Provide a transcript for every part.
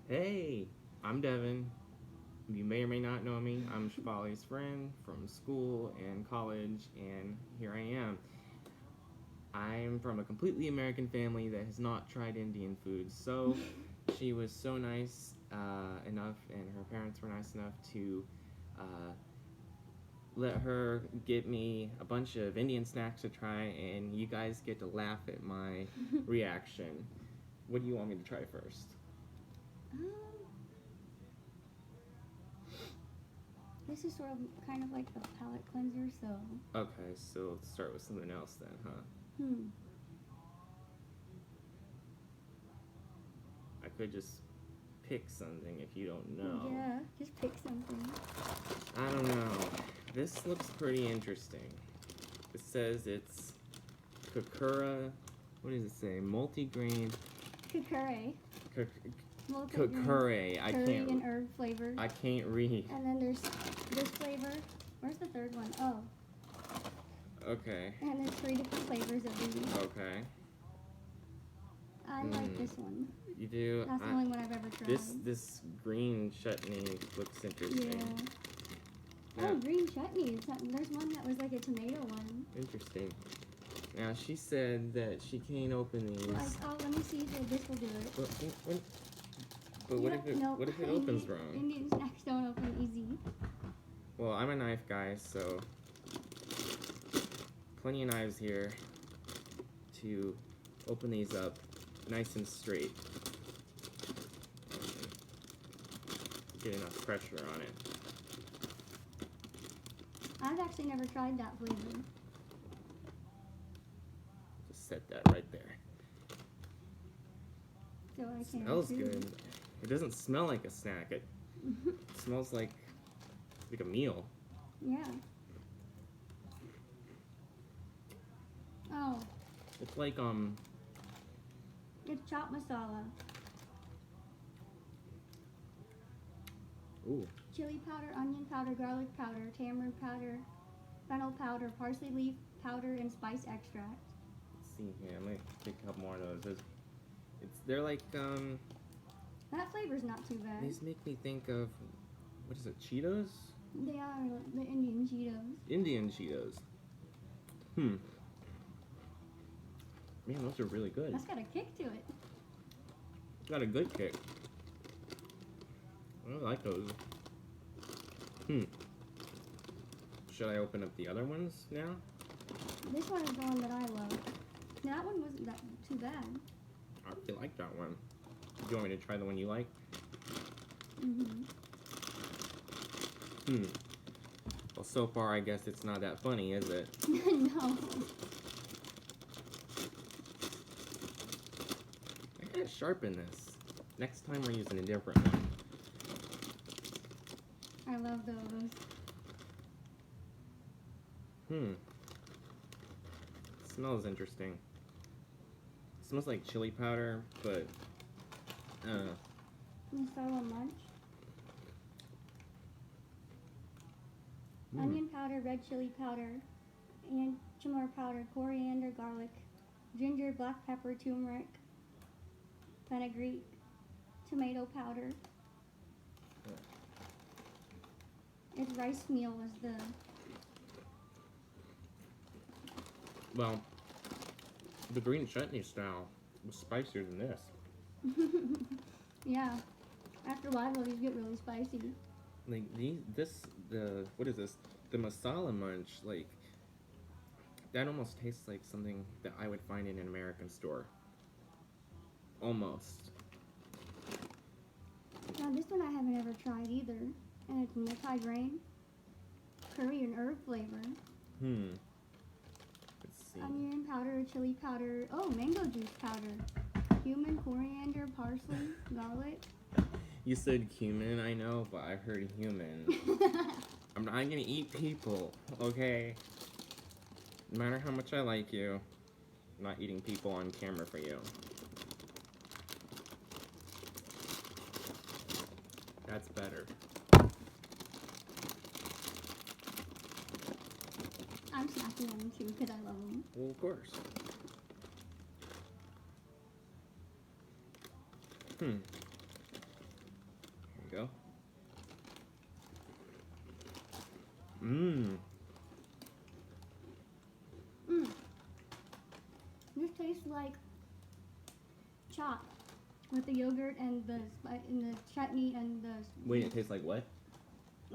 Hey, I'm Devin. You may or may not know me. I'm Shivali's friend from school and college, and here I am. I'm from a completely American family that has not tried Indian food, so she was so nice enough, and her parents were nice enough to uh, let her get me a bunch of Indian snacks to try, and you guys get to laugh at my reaction. What do you want me to try first? Um, this is sort of kind of like a palate cleanser, so. Okay, so let's start with something else then, huh? Hmm. I could just pick something if you don't know. Yeah, just pick something. I don't know. This looks pretty interesting. It says it's Kokura. What does it say? Multigrain. Kakure. Kokure. I Curry can't. and herb flavor. I can't read. And then there's this flavor. Where's the third one? Oh. Okay. And there's 3 different flavors of these. Okay. I like this one. You do. That's the only one I've ever tried. This green chutney looks interesting. Yeah. Oh, green chutney. There's one that was like a tomato one. Interesting. Now she said that she can't open these. Let me see if this will do it. But what if it opens wrong? Indian snacks don't open easy. Well, I'm a knife guy, so plenty of knives here to open these up nice and straight. Get enough pressure on it. I've actually never tried that flavor. Just set that right there. So I can't. Smells good. It doesn't smell like a snack. It smells like a meal. Yeah. Oh. It's like It's chopped masala. Ooh. Chili powder, onion powder, garlic powder, tamarind powder, fennel powder, parsley leaf powder, and spice extract. Let's see here. I'm gonna take a couple more of those. They're like That flavor's not too bad. These make me think of, what is it, Cheetos? They are the Indian Cheetos. Indian Cheetos. Man, those are really good. That's got a kick to it. Got a good kick. I like those. Should I open up the other ones now? This one is the one that I love. That one wasn't that too bad. I really like that one. Do you want me to try the one you like? Well, so far, I guess it's not that funny, is it? No. I gotta sharpen this. Next time we're using a different one. I love those. It smells interesting. It smells like chili powder, but Masala munch. Onion powder, red chili powder, and chimor powder, coriander, garlic, ginger, black pepper, turmeric, fenugreek, tomato powder. It's rice meal was the. Well, the green chutney style was spicier than this. Yeah. After a while, these get really spicy. Like what is this? The masala munch, like, that almost tastes like something that I would find in an American store. Almost. Now this one I haven't ever tried either, and it's multi-grain, curry and herb flavor. Let's see. Onion powder, chili powder, oh, mango juice powder, cumin, coriander, parsley, garlic. You said cumin, I know, but I heard human. I'm not gonna eat people, okay? No matter how much I like you, I'm not eating people on camera for you. That's better. I'm snacking on them too because I love them. Well, of course. go. Mmm. Mm. This tastes like chop with the yogurt and the chutney and the Wait, it tastes like what?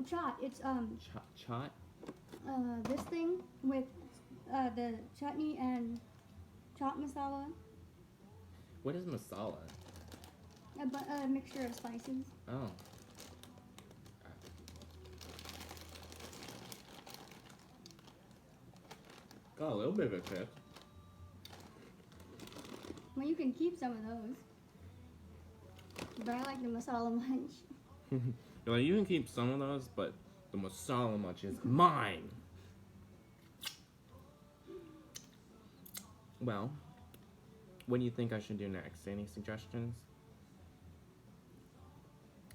chot. It's Chot? this thing with the chutney and chop masala, What is masala? a mixture of spices. Oh. Got a little bit of a kick. Well, you can keep some of those, but I like the masala munch. Well, you can keep some of those, but the masala munch is mine. Well, what do you think I should do next? Any suggestions?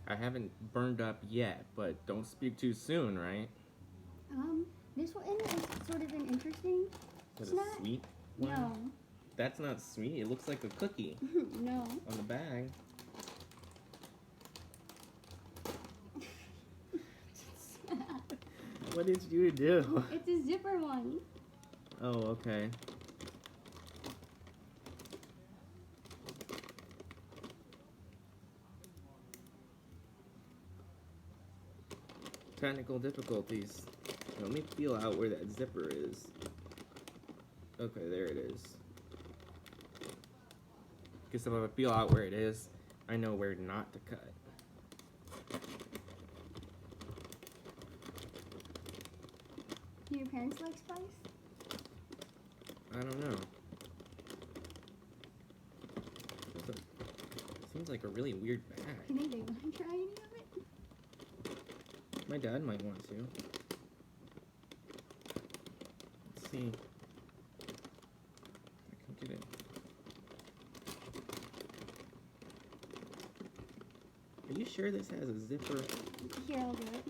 I haven't burned up yet, but don't speak too soon, right? This one is sort of an interesting Is it snack. a sweet one? No, That's not sweet. It looks like a cookie no. on the bag. What did you do? It's a zipper one. Oh, okay. Technical difficulties. Let me feel out where that zipper is. Okay, there it is. Because if I feel out where it is, I know where not to cut. Do your parents like spice? I don't know. Seems like a really weird bag. Do you think they want to try any of it? My dad might want to. Let's see. I can get it. Are you sure this has a zipper? Here, I'll do it.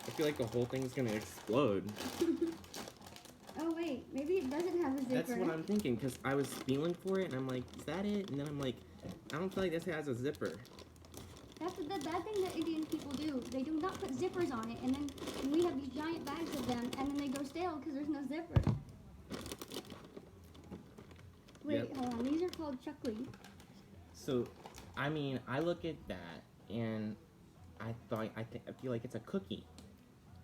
I feel like the whole thing's gonna explode. Oh wait, maybe it doesn't have a zipper. That's what I'm thinking, because I was feeling for it, and I'm like, is that it? And then I'm like, I don't feel like this has a zipper. That's the bad thing that Indian people do. They do not put zippers on it, and then we have these giant bags of them, and then they go stale because there's no zipper. Wait, Yep. hold on. These are called chukli. So, I mean, I look at that, and I feel like it's a cookie.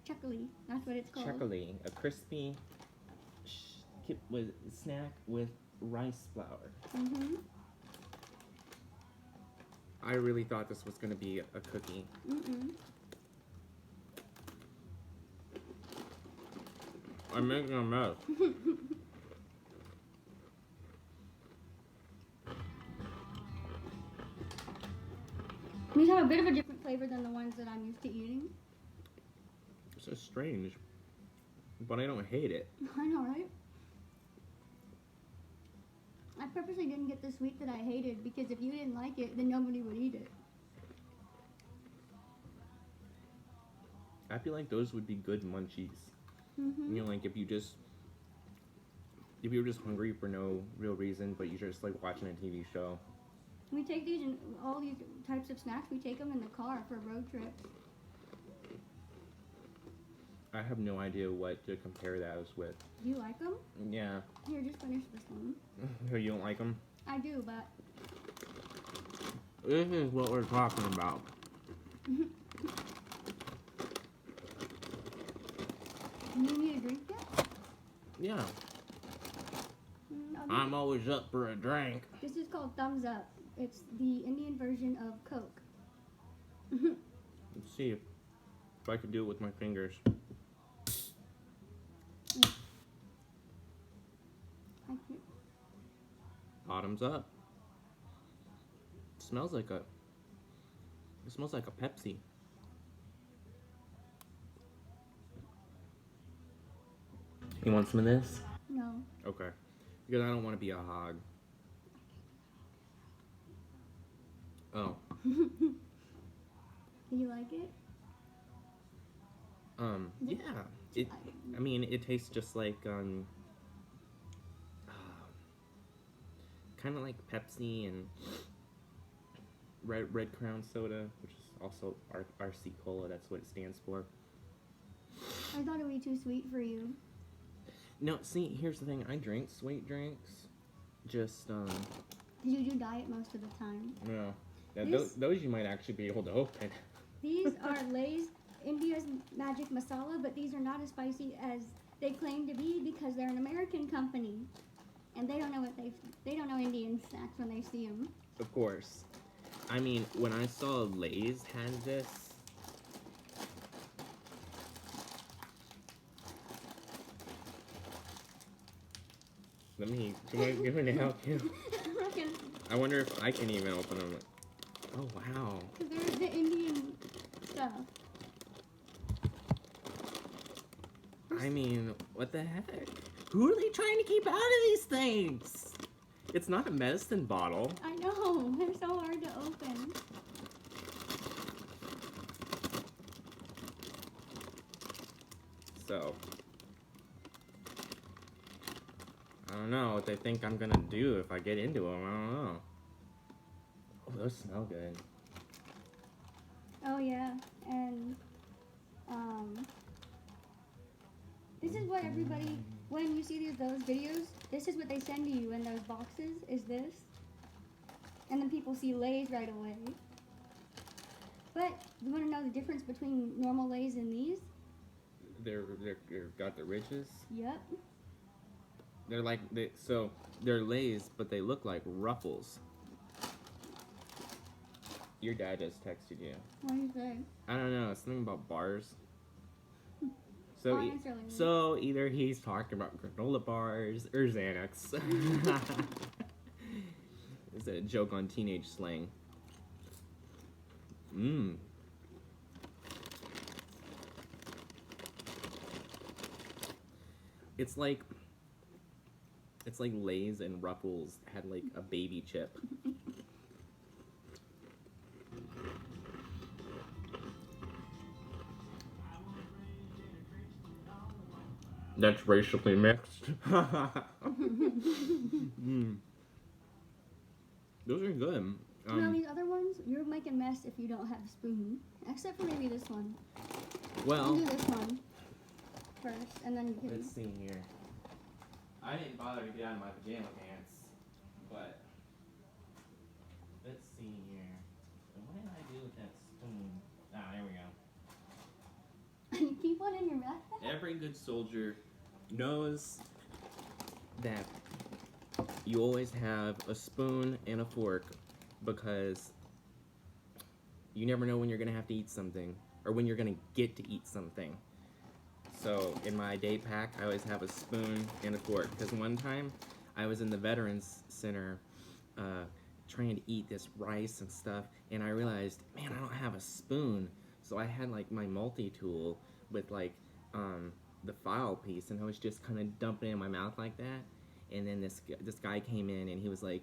Chukli. That's what it's called. Chocolate, a crispy snack with rice flour. Mm-hmm. I really thought this was gonna be a cookie. Mm-mm. I'm making a mess. These have a bit of a different flavor than the ones that I'm used to eating. It's so strange, but I don't hate it. I know, right? I purposely didn't get the sweet that I hated because if you didn't like it, then nobody would eat it. I feel like those would be good munchies. Mm-hmm. You know, like if you're just hungry for no real reason, but you're just like watching a TV show. We take these in all these types of snacks. We take them in the car for road trips. I have no idea what to compare those with. Do you like them? Yeah. Here, just finish this one. You don't like them? I do, but This is what we're talking about. you need a drink yet? Yeah. I'll give I'm you- always up for a drink. This is called Thumbs Up. It's the Indian version of Coke. Let's see if I could do it with my fingers. Bottoms up. It smells like a Pepsi. You want some of this? No. Okay. Because I don't want to be a hog. Oh. Do you like it? Yeah. I mean, it tastes just like, kind of like Pepsi and Red Crown soda, which is also RC Cola. That's what it stands for. I thought it would be too sweet for you. No, see, here's the thing. I drink sweet drinks. Just Because you do diet most of the time. no. Now, This- those you might actually be able to open. These are Lay's India's Magic Masala, but these are not as spicy as they claim to be because they're an American company, and they don't know they don't know Indian snacks when they see them. Of course. I mean, when I saw Lay's had this. Let me. Do you want me to help you? I wonder if I can even open them. Oh wow. Because they're the Indian stuff. I mean, what the heck? Who are they trying to keep out of these things? It's not a medicine bottle. I know, they're so hard to open. So, I don't know what they think I'm gonna do if I get into them. I don't know. Oh, those smell good. Oh yeah, and this is what everybody, when you see those videos, this is what they send to you in those boxes, is this. And then people see Lay's right away. But, you want to know the difference between normal Lay's and these? They're got the ridges. Yep. They're like they're Lay's, but they look like Ruffles. Your dad just texted you. What do you say? I don't know. It's something about bars. So, Not necessarily. so either he's talking about granola bars or Xanax. It's a joke on teenage slang. Mmm. It's like Lay's and Ruffles had like a baby chip. That's racially mixed. Mm. Those are good. Now these other ones, you'll make a mess if you don't have a spoon. Except for maybe this one. Well, You do this one first, and then you can... let's see here. I didn't bother to get out of my pajama pants, but let's see here. What did I do with that spoon? Ah, there we go. You keep one in your backpack? Every good soldier knows that you always have a spoon and a fork because you never know when you're going to have to eat something or when you're going to get to eat something. So in my day pack, I always have a spoon and a fork because one time I was in the Veterans Center trying to eat this rice and stuff, and I realized, man, I don't have a spoon. So I had like my multi-tool with like the file piece, and I was just kind of dumping it in my mouth like that. And then this guy came in, and he was like,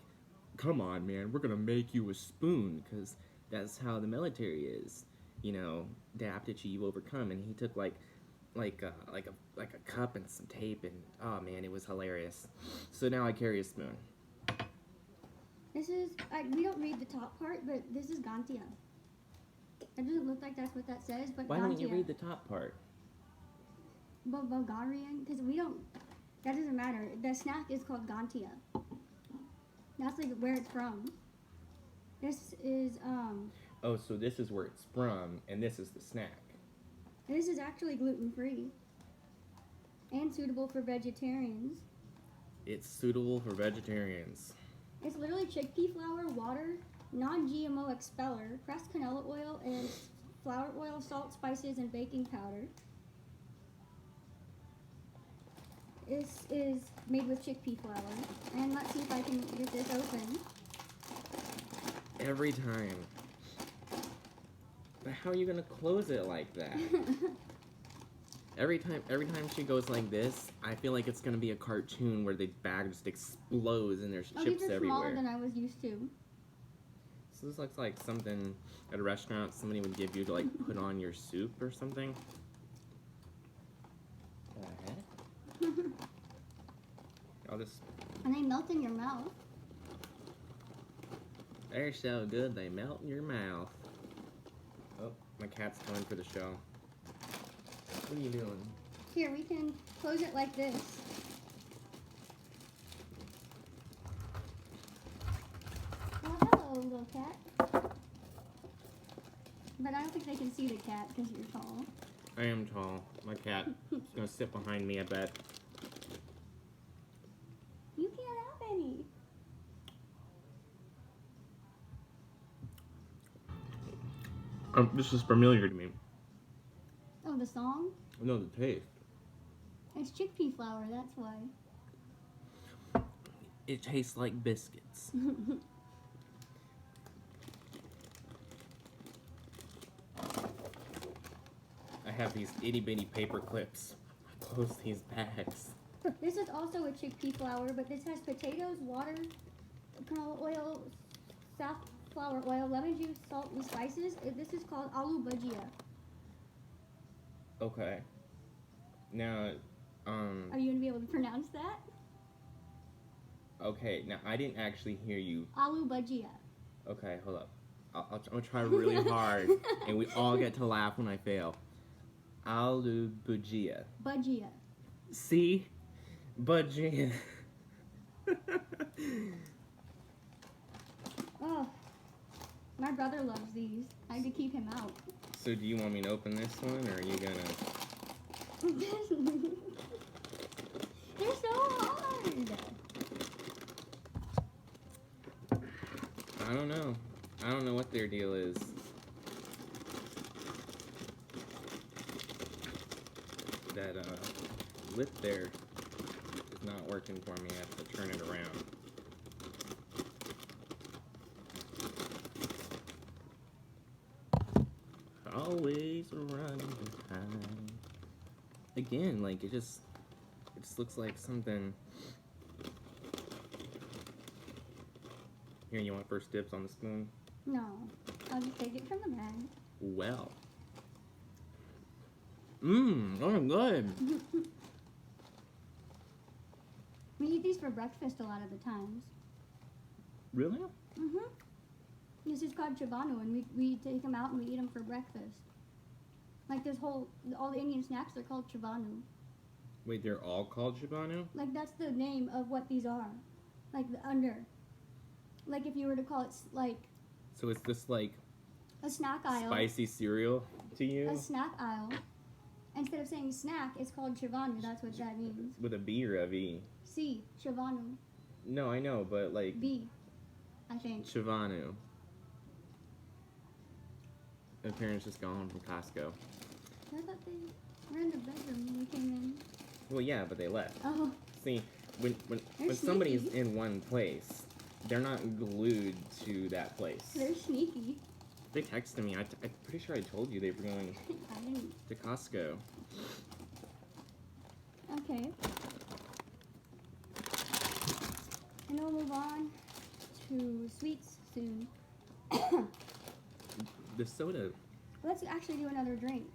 "Come on, man, we're gonna make you a spoon, because that's how the military is, you know, adapted to you overcome." And he took like a cup and some tape, and oh man, it was hilarious. So now I carry a spoon. This is, we don't read the top part, but this is Gantia. It doesn't look like that's what that says, but Why Gantia. don't you read the top part? Bulgarian, because we don't, that doesn't matter. The snack is called Gantia. That's like where it's from. This is, Oh, so this is where it's from, and this is the snack. this is actually gluten-free and suitable for vegetarians. It's suitable for vegetarians. It's literally chickpea flour, water, non-GMO expeller, pressed canola oil, and flour oil, salt, spices, and baking powder. This is made with chickpea flour. And let's see if I can get this open. Every time. But how are you gonna close it like that? Every time she goes like this, I feel like it's gonna be a cartoon where the bag just explodes and there's Oh, chips these are everywhere. smaller than I was used to. So this looks like something at a restaurant somebody would give you to like put on your soup or something. The heck? I'll just. And they melt in your mouth. They're so good they melt in your mouth. Oh, my cat's coming for the show. What are you doing? Here, we can close it like this. Oh, hello, little cat. But I don't think they can see the cat because you're tall. I am tall. My cat is gonna sit behind me, I bet. You can't have any. This is familiar to me. Oh, the song? No, the taste. It's chickpea flour, that's why. It tastes like biscuits. I have these itty bitty paper clips. I close these bags. This is also a chickpea flour, but this has potatoes, water, canola oil, safflower oil, lemon juice, salt, and spices. This is called aloo bhajia. Okay. Now, Are you gonna be able to pronounce that? okay, now I didn't actually hear you. Aloo bhajia. Okay, hold up. I'm gonna try really hard, and we all get to laugh when I fail. Aloo bhujia. Bhajia. See? Bhujia. Oh, my brother loves these. I had to keep him out. So do you want me to open this one, or are you gonna... They're so hard. I don't know. I don't know what their deal is. That lip there is not working for me. I have to turn it around. Always running behind. Again, like it just looks like something. Here, you want first dibs on the spoon? No, I'll just take it from the bag. Well. Oh, good. We eat these for breakfast a lot of the times. Really? Mhm. This is called chavanu, and we take them out and we eat them for breakfast. Like all the Indian snacks, they're called chavanu. Wait, they're all called Shabanu? Like that's the name of what these are. Like the under. Like if you were to call it like So is this like a snack aisle. spicy cereal to you? A snack aisle. Instead of saying snack, it's called chavanu. That's what that means. With a B or a V? C, chavanu. No, I know, but like B, I think. Shavanu. My parents just got home from Costco. I thought they were in the bedroom when we came in. Well, yeah, but they left. Oh, See, when They're somebody's sneaky. in one place, they're not glued to that place. they're sneaky. They texted me. I'm pretty sure I told you they were going I didn't. to Costco. Okay. And we'll move on to sweets soon. The soda. Let's actually do another drink.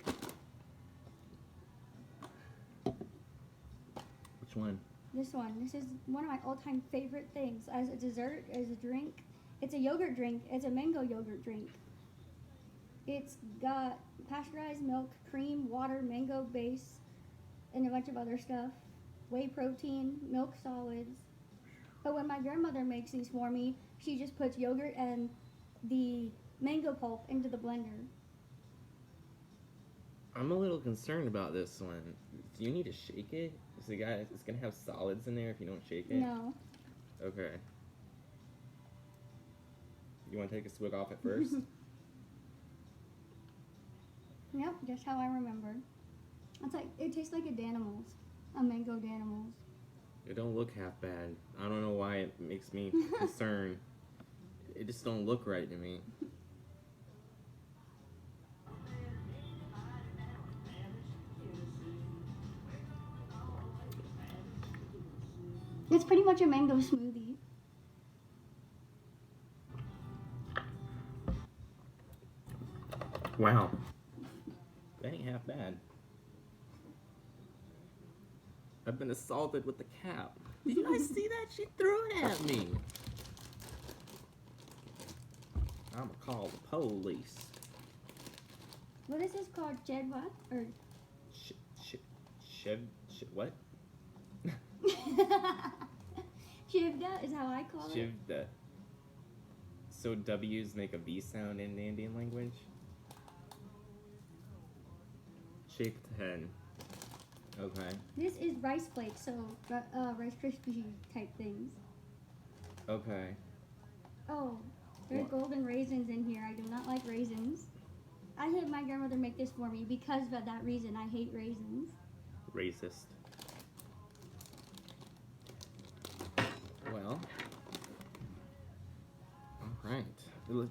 Which one? This one. This is one of my all-time favorite things. As a dessert, as a drink. It's a yogurt drink. It's a mango yogurt drink. It's got pasteurized milk, cream, water, mango base, and a bunch of other stuff. Whey protein, milk solids. But when my grandmother makes these for me, she just puts yogurt and the mango pulp into the blender. I'm a little concerned about this one. Do you need to shake it? Is the guy? It's gonna have solids in there if you don't shake it. No. Okay. You want to take a swig off at first? Yep, just how I remember. It's like it tastes like a Danimals, a mango Danimals. It don't look half bad. I don't know why it makes me concerned. It just don't look right to me. It's pretty much a mango smoothie. Wow. That ain't half bad. I've been assaulted with the cap. Did you guys see that? She threw it at me. I'ma call the police. What is this called? Jed what? Or What? Shivda is how I call it. Shivda. So W's make a V sound in the Indian language? Shaped hen. Okay. This is rice flakes, so Rice Krispie type things. Okay. Oh, there's What? golden raisins in here. I do not like raisins. I had my grandmother make this for me because of that reason. I hate raisins. Racist. Well. Alright.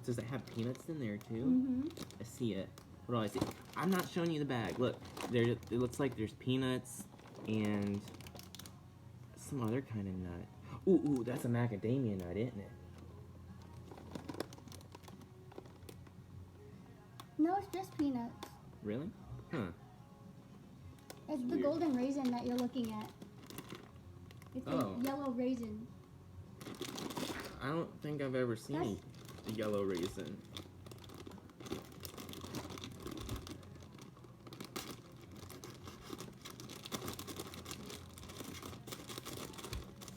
Does it have peanuts in there too? Mm-hmm. I see it. What do I see? I'm not showing you the bag. Look, there. It looks like there's peanuts and some other kind of nut. Ooh, that's a macadamia nut, isn't it? No, it's just peanuts. Really? Huh. It's the Weird. golden raisin that you're looking at. It's Oh. a yellow raisin. I don't think I've ever seen a yellow raisin.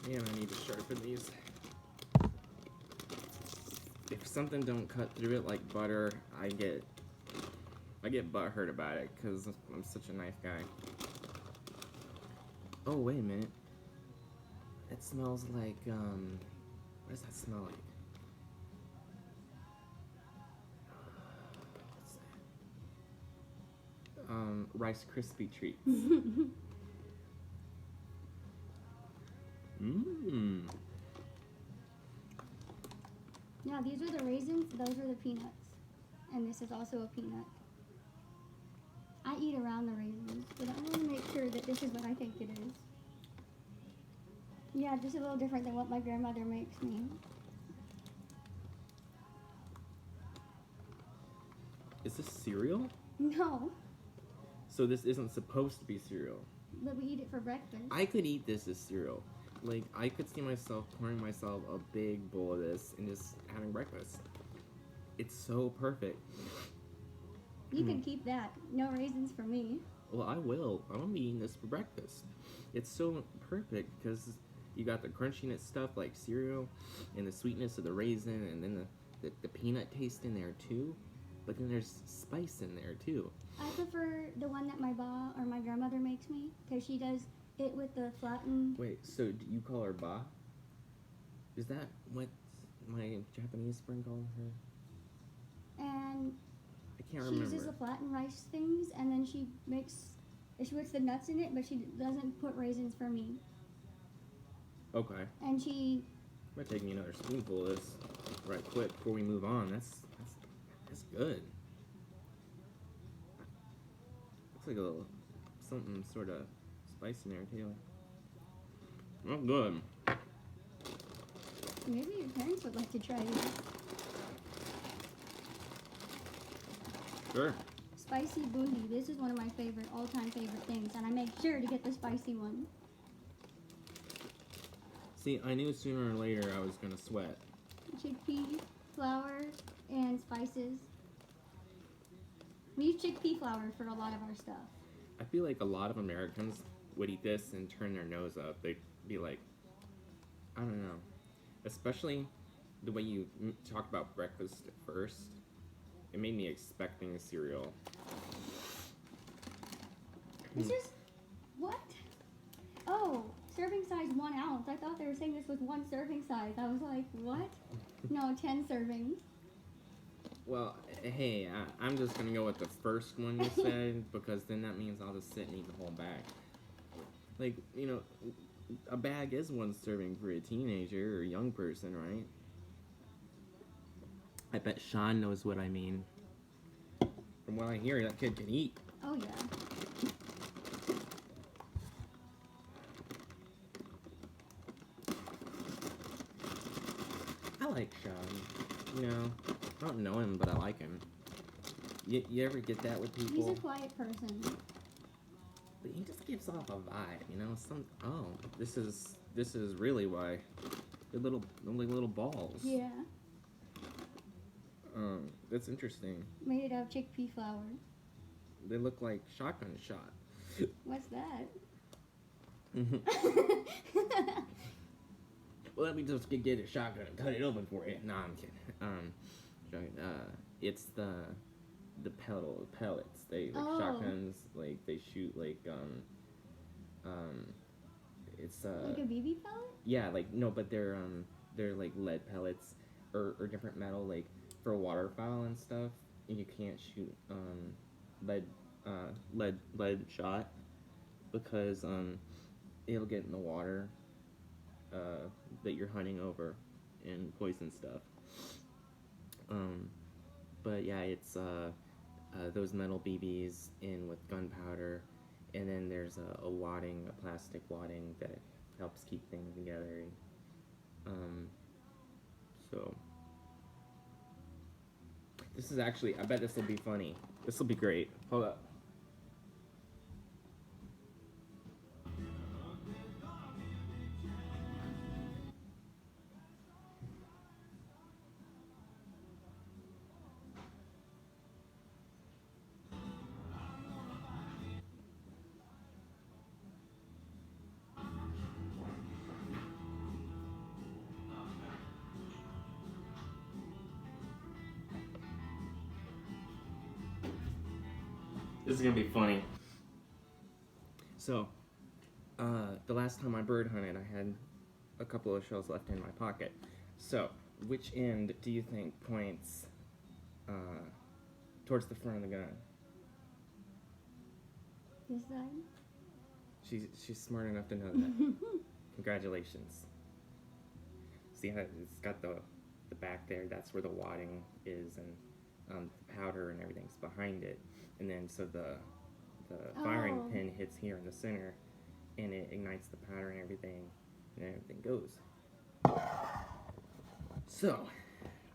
Man, I need to sharpen these. If something don't cut through it like butter, I get butthurt about it because I'm such a knife guy. Oh, wait a minute. It smells like, what does that smell like? What's that? Rice Krispie treats. Mmm. Yeah, these are the raisins, those are the peanuts. And this is also a peanut. I eat around the raisins, but I want to make sure that this is what I think it is. Yeah, just a little different than what my grandmother makes me. Is this cereal? No, So this isn't supposed to be cereal. but we eat it for breakfast. I could eat this as cereal. Like, I could see myself pouring myself a big bowl of this and just having breakfast. It's so perfect. You can keep that. No raisins for me. Well, I will. I'm gonna be eating this for breakfast. It's so perfect because you got the crunchiness stuff like cereal and the sweetness of the raisin and then the peanut taste in there too. But then there's spice in there too. I prefer the one that my grandmother makes me because she does it with the flattened. Wait, so do you call her Ba? Is that what my Japanese friend called her? And I can't she uses remember. the flattened rice things, and then she puts the nuts in it, but she doesn't put raisins for me. Okay. And she, Might take me another spoonful of this right quick before we move on. That's good. Looks like a little something sort of spice in there too. Oh, good. maybe your parents would like to try this. Sure. Spicy bundi. This is one of my all-time favorite things, and I make sure to get the spicy one. See, I knew sooner or later I was gonna sweat. Chickpea flour and spices. We use chickpea flour for a lot of our stuff. I feel like a lot of Americans would eat this and turn their nose up. They'd be like, I don't know. Especially the way you talk about breakfast at first. It made me expecting cereal. This is what? Oh, serving size 1 ounce. I thought they were saying this was one serving size. I was like, what? No, 10 servings. Well, hey, I'm just gonna go with the first one you said because then that means I'll just sit and eat the whole bag. Like, you know, a bag is one serving for a teenager or a young person, right? I bet Sean knows what I mean. From what I hear, that kid can eat. Oh, yeah. I like Sean. You know, I don't know him, but I like him. You ever get that with people? He's a quiet person. But he just gives off a vibe, you know. This is really why they're little balls. Yeah. That's interesting. Made it out of chickpea flour. They look like shotgun shot. What's that? Well, let me just get a shotgun and cut it open for you. No, I'm kidding. It's the pellets. They like Oh. shotguns. Like they shoot like it's Like a BB pellet? yeah, like no, but they're like lead pellets or different metal like for waterfowl and stuff. And you can't shoot lead shot because it'll get in the water that you're hunting over and poison stuff. But yeah, it's those metal BBs in with gunpowder, and then there's a wadding, a plastic wadding that helps keep things together. So this is actually, I bet this will be funny. This will be great. Hold up. This is gonna be funny. So, the last time I bird hunted, I had a couple of shells left in my pocket. So, which end do you think points towards the front of the gun? This side? She's smart enough to know that. Congratulations. See how it's got the back there? That's where the wadding is, and the powder and everything's behind it. And then so the firing Oh. pin hits here in the center, and it ignites the powder and everything goes. So,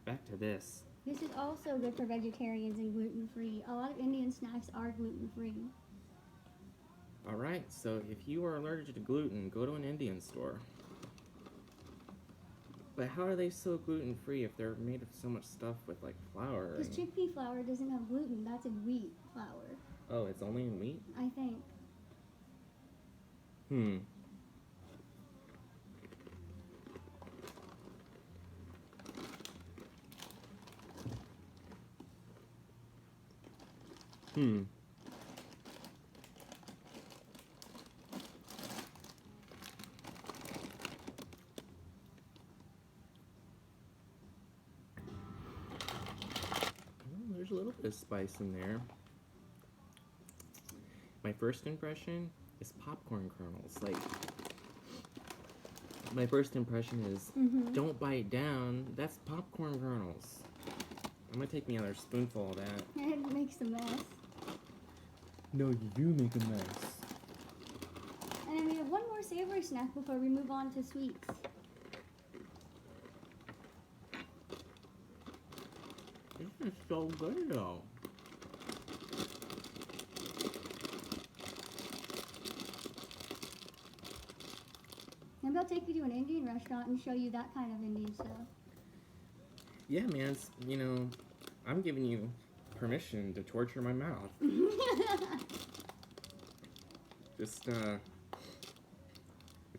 back to this. This is also good for vegetarians and gluten-free. A lot of Indian snacks are gluten-free. All right, so if you are allergic to gluten, go to an Indian store. But how are they so gluten-free if they're made of so much stuff with like flour? Because chickpea flour doesn't have gluten. That's in wheat flour, Oh, it's only in wheat? I think. Hmm. Well, there's a little bit of spice in there. My first impression is popcorn kernels. Like, my first impression is don't bite down. That's popcorn kernels. I'm gonna take me another spoonful of that. It makes a mess. No, you do make a mess. And then we have one more savory snack before we move on to sweets. This is so good though. Maybe I'll take you to an Indian restaurant and show you that kind of Indian stuff. Yeah, man. It's, I'm giving you permission to torture my mouth. Just, if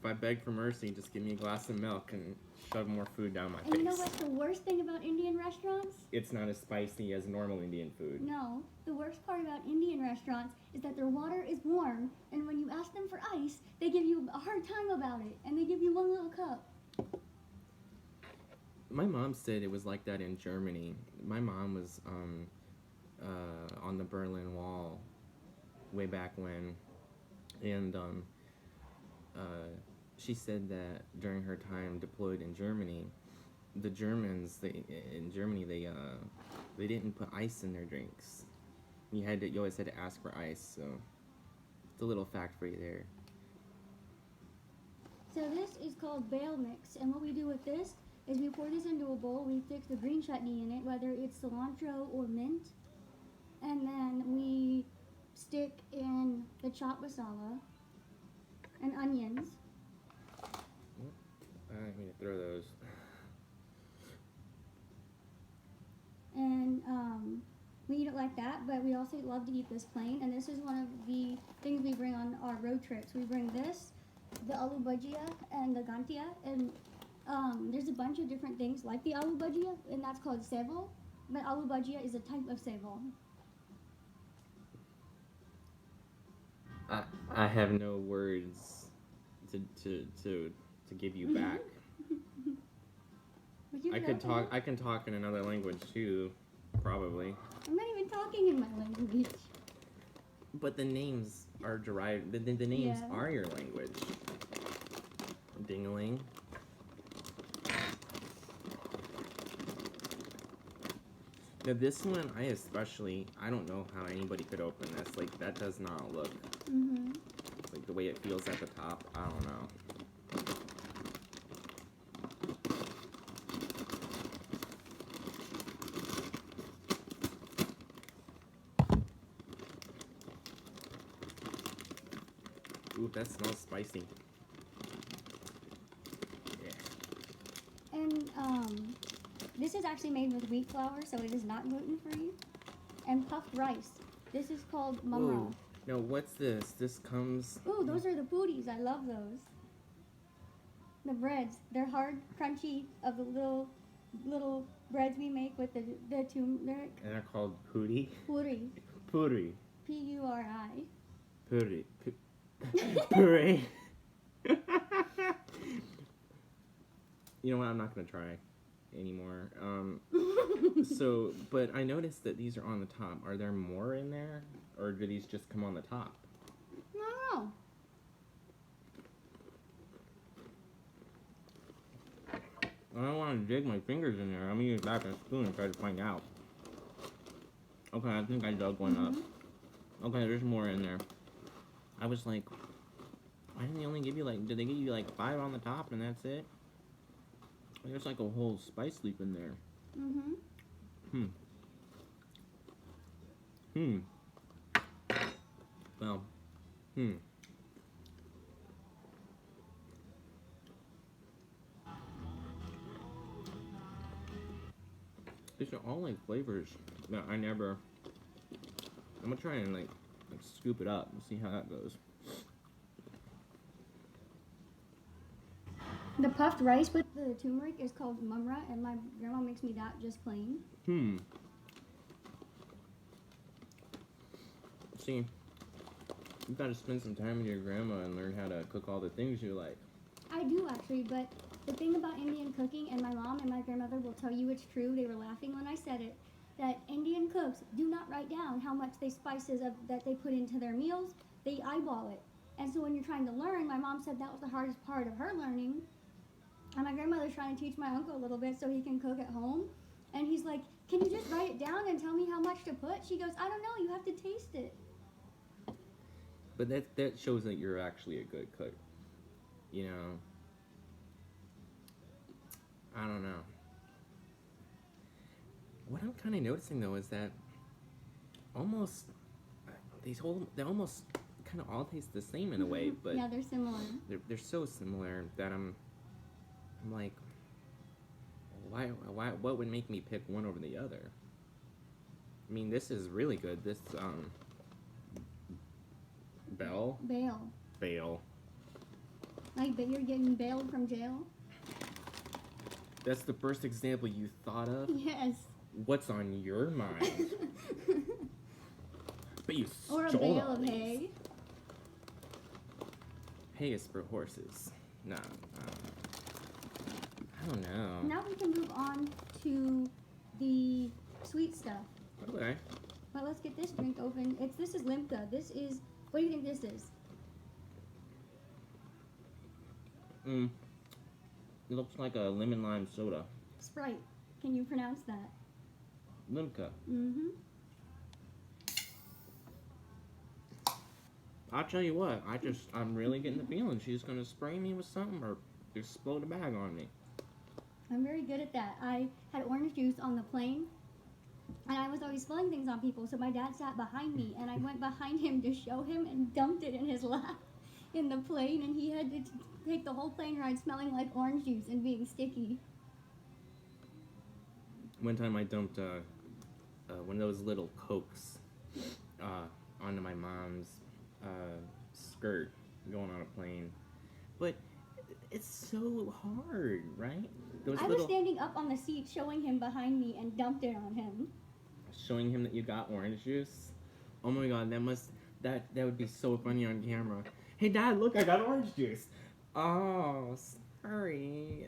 I beg for mercy, just give me a glass of milk and shove more food down my And you know face. what's the worst thing about Indian restaurants? It's not as spicy as normal Indian food. No, the worst part about Indian restaurants is that their water is warm, and when you ask them for ice, they give you a hard time about it, and they give you one little cup. My mom said it was like that in Germany. My mom was on the Berlin Wall way back when, and she said that during her time deployed in Germany, the Germans they didn't put ice in their drinks. You always had to ask for ice. So it's a little fact for you there. So this is called bale mix, and what we do with this is we pour this into a bowl, we fix the green chutney in it, whether it's cilantro or mint, and then we stick in the chopped masala and onions. I need to throw those. And like that, but we also love to eat this plain, and this is one of the things we bring on our road trips. We bring this, the aloo bhajia, and the gantia, and there's a bunch of different things like the aloo bhajia, and that's called sevo, but aloo bhajia is a type of sevo. I have no words to give you back. But you I could know, talk. I can talk in another language too, probably. I'm not even talking in my language. But the names are derived. The names Yeah. are your language. Ding-a-ling. Now this one, I don't know how anybody could open this. Like, that does not look, Mm-hmm. like, the way it feels at the top. I don't know. Ooh, that smells spicy. Yeah. And this is actually made with wheat flour, so it is not gluten free. And puffed rice. This is called mumra. Whoa. No, what's this? This comes. Ooh, those are the booties. I love those. The breads. They're hard, crunchy, of the little breads we make with the turmeric. And they're called puri. Puri. Puri. P-U-R-I. Puri. Puri. You know what? I'm not gonna try anymore. So, but I noticed that these are on the top. Are there more in there, or do these just come on the top? No. I don't want to dig my fingers in there. I'm gonna use back a spoon and try to find out. Okay, I think I dug one up. Okay, there's more in there. I was like, why didn't they only give you did they give you 5 on the top and that's it? There's like a whole spice leaf in there. Mm-hmm. Well, These are all flavors that I never. I'm gonna try and scoop it up and see how that goes. The puffed rice with the turmeric is called mumra, and my grandma makes me that just plain. See, you've got to spend some time with your grandma and learn how to cook all the things you like. I do actually, but the thing about Indian cooking, and my mom and my grandmother will tell you it's true, they were laughing when I said it, that Indian cooks do not write down how much spices that they put into their meals. They eyeball it. And so when you're trying to learn, my mom said that was the hardest part of her learning. And my grandmother's trying to teach my uncle a little bit so he can cook at home. And he's like, can you just write it down and tell me how much to put? She goes, I don't know, you have to taste it. But that shows that you're actually a good cook. You know, I don't know. What I'm kind of noticing though is that they almost kind of all taste the same in a way, but yeah, they're similar. They're so similar that I'm like, why what would make me pick one over the other? I mean, this is really good. This bail. Like that you're getting bailed from jail? That's the first example you thought of? Yes. What's on your mind? But you Or a stole bale all of these. hay. Hay is for horses. No. I don't know. Now we can move on to the sweet stuff. Okay. But let's get this drink open. This is Limca. This is, what do you think this is? It looks like a lemon lime soda. Sprite. Can you pronounce that? Limca. Mm-hmm. I'll tell you what, I'm really getting the feeling she's gonna spray me with something or explode a bag on me. I'm very good at that. I had orange juice on the plane, and I was always spilling things on people, so my dad sat behind me, and I went behind him to show him and dumped it in his lap in the plane, and he had to take the whole plane ride smelling like orange juice and being sticky. One time I dumped one of those little cokes onto my mom's skirt going on a plane. But it's so hard, right? I was standing up on the seat showing him behind me and dumped it on him. Showing him that you got orange juice. Oh my god, that would be so funny on camera. Hey Dad, look, I got orange juice. Oh, sorry.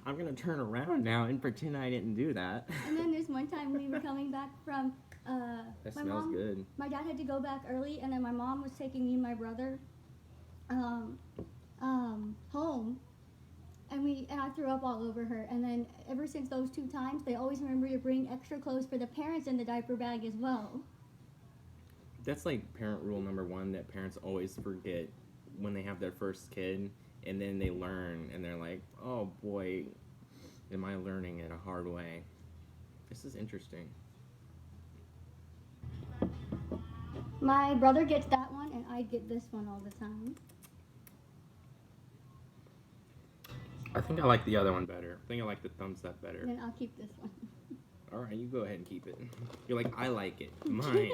I'm gonna turn around now and pretend I didn't do that. And then this one time we were coming back from that smells good. My dad had to go back early, and then my mom was taking me and my brother home, and I threw up all over her. And then ever since those 2 times, they always remember to bring extra clothes for the parents in the diaper bag as well. That's like parent rule number 1 that parents always forget when they have their first kid, and then they learn, and they're like, oh boy, am I learning it a hard way. This is interesting. My brother gets that one, and I get this one all the time. I think I like the other one better. I think I like the thumbs up better. Then I'll keep this one. Alright, you go ahead and keep it. You're like, I like it. Mine.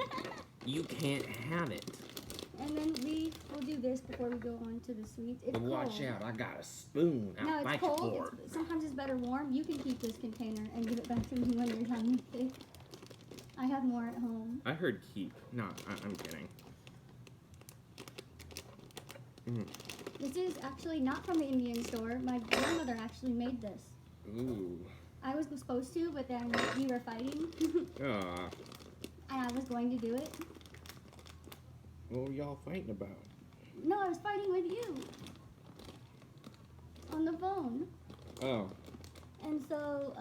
You can't have it. And then we will do this before we go on to the sweets. It's But cold. watch out, I got a spoon. No, I'll it's fight cold. you for it. Sometimes it's better warm. You can keep this container and give it back to me when you're done with it. I have more at home. I heard keep. No, I'm kidding. Mm. This is actually not from the Indian store. My grandmother actually made this. Ooh. I was supposed to, but then we were fighting. Aw. And I was going to do it. What were y'all fighting about? No, I was fighting with you. On the phone. Oh. And so,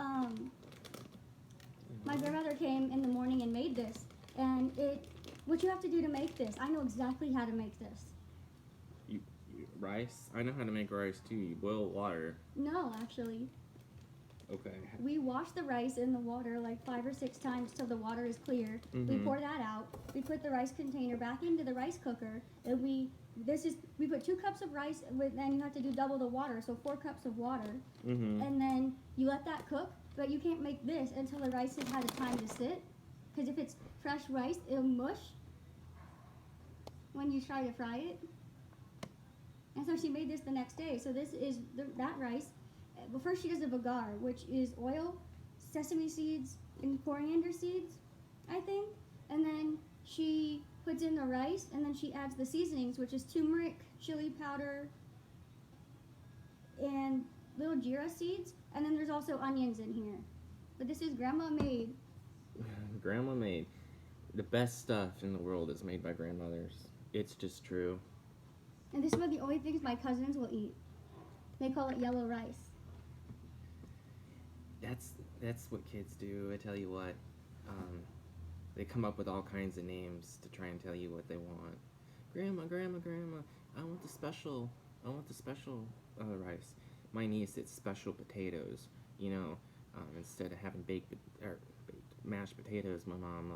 my grandmother came in the morning and made this. And what you have to do to make this, I know exactly how to make this. Rice? I know how to make rice too. You boil water. No, actually. Okay. We wash the rice in the water like 5 or 6 times till the water is clear. Mm-hmm. We pour that out. We put the rice container back into the rice cooker, and we put 2 cups of rice with, and you have to do double the water, so 4 cups of water. Mm-hmm. And then you let that cook, but you can't make this until the rice has had a time to sit, because if it's fresh rice, it'll mush when you try to fry it. And so she made this the next day. So this is that rice. But first she does a bagar, which is oil, sesame seeds, and coriander seeds, I think. And then she puts in the rice, and then she adds the seasonings, which is turmeric, chili powder, and little jeera seeds. And then there's also onions in here. But this is grandma made. Grandma made. The best stuff in the world is made by grandmothers. It's just true. And this is one of the only things my cousins will eat. They call it yellow rice. That's what kids do. I tell you what, they come up with all kinds of names to try and tell you what they want. Grandma, I want the special rice. My niece, it's special potatoes. You know, instead of having baked mashed potatoes, my mom,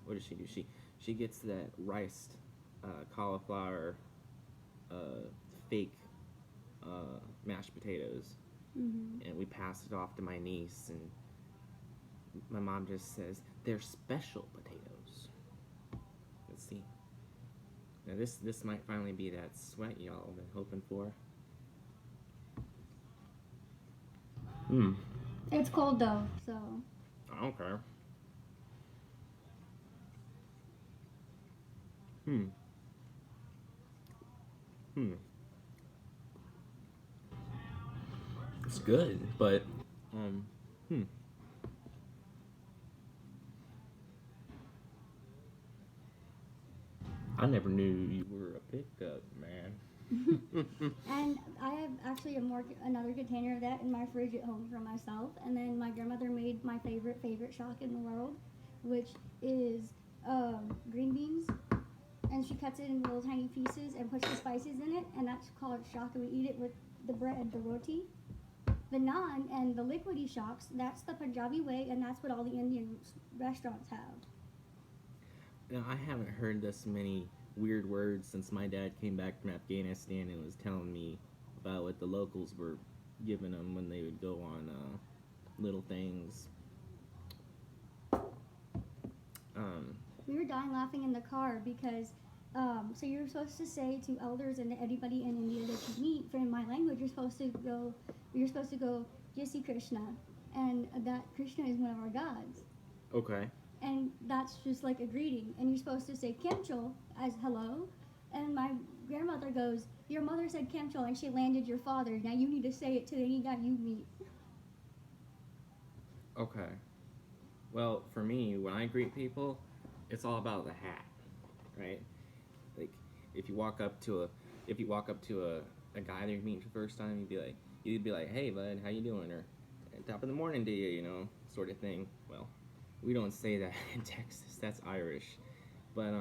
what does she do? She gets that riced cauliflower fake mashed potatoes. Mm-hmm. And we pass it off to my niece, and my mom just says they're special potatoes. Let's see. Now this might finally be that sweat y'all been hoping for. It's cold though, so. I don't care. It's good, but I never knew you were a pickup man. And I have actually another container of that in my fridge at home for myself. And then my grandmother made my favorite shock in the world, which is green beans. And she cuts it in little tiny pieces and puts the spices in it, and that's called shock. And we eat it with the bread, the roti. The naan and the liquidy shocks, that's the Punjabi way, and that's what all the Indian restaurants have. Now, I haven't heard this many weird words since my dad came back from Afghanistan and was telling me about what the locals were giving them when they would go on little things dying laughing in the car because so you're supposed to say to elders and to anybody in India that you meet, in my language, you're supposed to go Jai Shri Krishna, and that Krishna is one of our gods. Okay. And that's just like a greeting. And you're supposed to say Kemchol as hello. And my grandmother goes, your mother said Kemchol and she landed your father. Now you need to say it to any guy you meet. Okay. Well, for me, when I greet people, it's all about the hat, right? Like, if you walk up to a guy that you're meeting for the first time, you'd be like, hey bud, how you doing? Or top of the morning to you, sort of thing. Well, we don't say that in Texas. That's Irish. But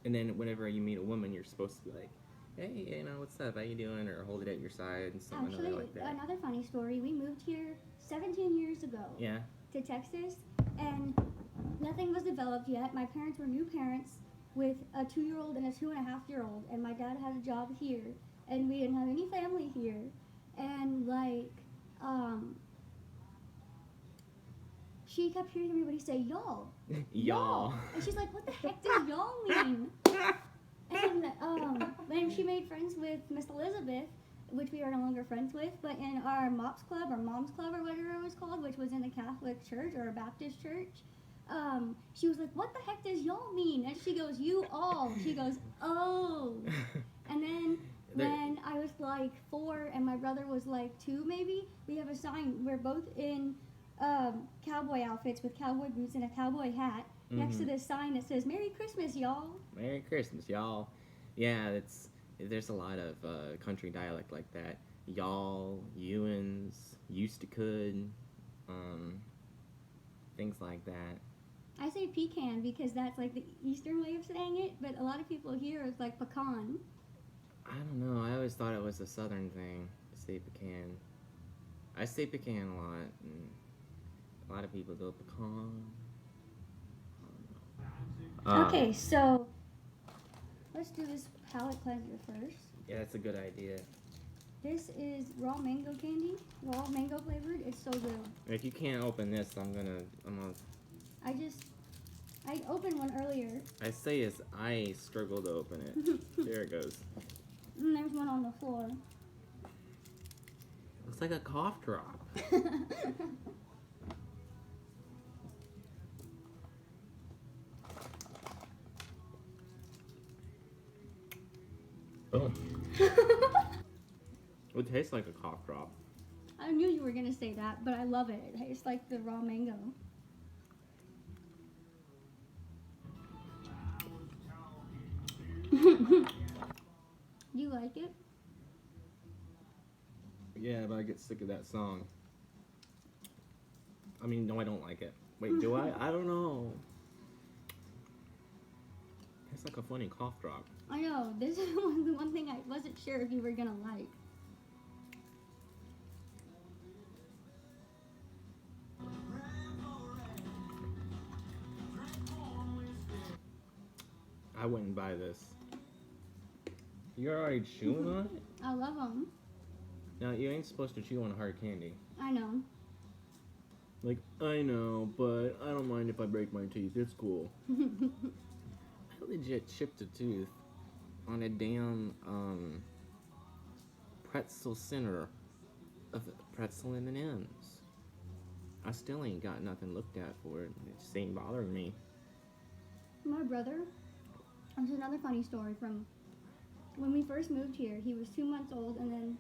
and then whenever you meet a woman, you're supposed to be like, hey, what's up? How you doing? Or hold it at your side and something Actually, like that. another funny story. We moved here 17 years ago. Yeah. To Texas, and nothing was developed yet. My parents were new parents with a 2-year-old and a 2.5-year-old, and my dad had a job here, and we didn't have any family here, and she kept hearing everybody say y'all. Y'all. And she's like, what the heck does y'all mean? And then she made friends with Miss Elizabeth, which we are no longer friends with, but in our MOPS Club or Moms Club or whatever it was called, which was in a Catholic church or a Baptist church, she was like, what the heck does y'all mean? And she goes, you all. She goes, oh. And then when I was like 4 and my brother was like 2 maybe, we have a sign. We're both in cowboy outfits with cowboy boots and a cowboy hat next to this sign that says, Merry Christmas, y'all. Merry Christmas, y'all. Yeah, there's a lot of country dialect like that. Y'all, you'uns, used to could, things like that. I say pecan because that's like the eastern way of saying it, but a lot of people here it's like pecan. I don't know. I always thought it was a southern thing to say pecan. I say pecan a lot, and a lot of people go pecan. Okay, so let's do this palate cleanser first. Yeah, that's a good idea. This is raw mango candy, raw mango flavored. It's so good. If you can't open this, I'm gonna. I opened one earlier. I say as I struggle to open it. There it goes. And there's one on the floor. Looks like a cough drop. Oh. It tastes like a cough drop. I knew you were gonna say that, but I love it. It tastes like the raw mango. You like it? Yeah, but I get sick of that song. I mean, no, I don't like it. Wait, do I? I don't know. It's like a funny cough drop. I know. This is the one thing I wasn't sure if you were gonna like. I wouldn't buy this. You're already chewing on it? I love them. Now, you ain't supposed to chew on hard candy. I know. Like, I know, but I don't mind if I break my teeth. It's cool. I legit chipped a tooth on a damn pretzel center of pretzel M&Ms. I still ain't got nothing looked at for it. It just ain't bothering me. My brother, this is another funny story from when we first moved here. He was 2 months old, and then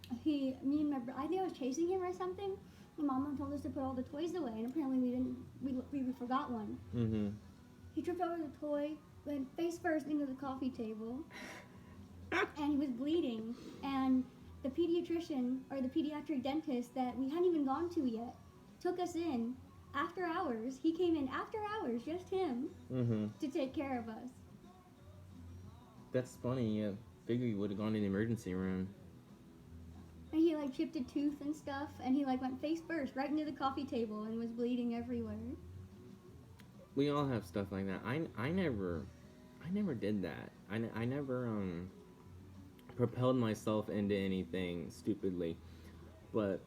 I think I was chasing him or something. My mom told us to put all the toys away, and apparently we didn't. We forgot one. Mm-hmm. He tripped over the toy, went face first into the coffee table, and he was bleeding. And the pediatrician or the pediatric dentist that we hadn't even gone to yet took us in after hours. He came in after hours, just him, to take care of us. That's funny. Yeah, figure you would have gone to the emergency room. And he chipped a tooth and stuff, and he went face first right into the coffee table and was bleeding everywhere. We all have stuff like that. I never did that. I never propelled myself into anything stupidly. But